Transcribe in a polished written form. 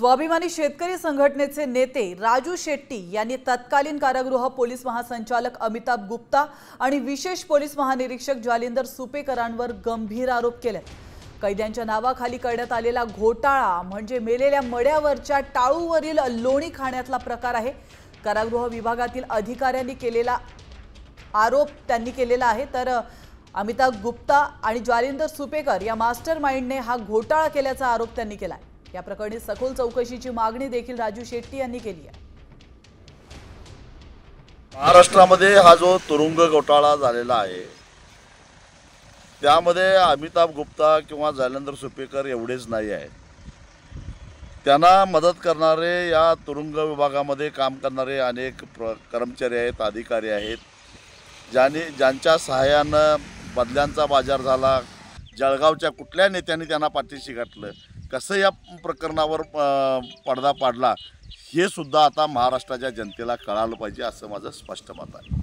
स्वाभिमानी शेतकरी संघटनेचे नेते राजू शेट्टी यांनी तत्कालीन कारागृह पोलीस महासंचालक अमिताभ गुप्ता आणि विशेष पोलीस महानिरीक्षक जालिंदर सुपेकरांवर गंभीर आरोप केले। कैद्यांच्या नावाखाली करण्यात आलेला घोटाळा म्हणजे मेलेल्या मड्यावरच्या टाळूवरील लोणी खाण्यातला प्रकार आहे। कारागृह विभागातील अधिकाऱ्यांनी केलेला आरोप त्यांनी केलेला आहे। तर अमिताभ गुप्ता आणि जालिंदर सुपेकर या मास्टरमाइंडने हा घोटाळा केल्याचा आरोप त्यांनी केला आहे। या प्रकरणी सखोल चौकशीची मागणी देखील राजू शेट्टी यांनी केली आहे। महाराष्ट्रामध्ये हा जो तुरुंग घोटाळा झालेला आहे त्यामध्ये अमिताभ गुप्ता किंवा जालिंदर सुपेकर एवढेच नाही आहे, त्यांना मदत करणारे या तुरुंग विभागामध्ये काम करणारे अनेक कर्मचारी आहेत, अधिकारी आहेत, ज्यांच्या सहाय्यानं बदल्यांचा बाजार झाला, जळगावच्या कुठल्या नेत्यांनी त्यांना पाठीशी घातलं, कसं या प्रकरणावर पडदा पाडला हे सुद्धा आता महाराष्ट्राच्या जनतेला कळालं पाहिजे असं माझं स्पष्ट मत आहे।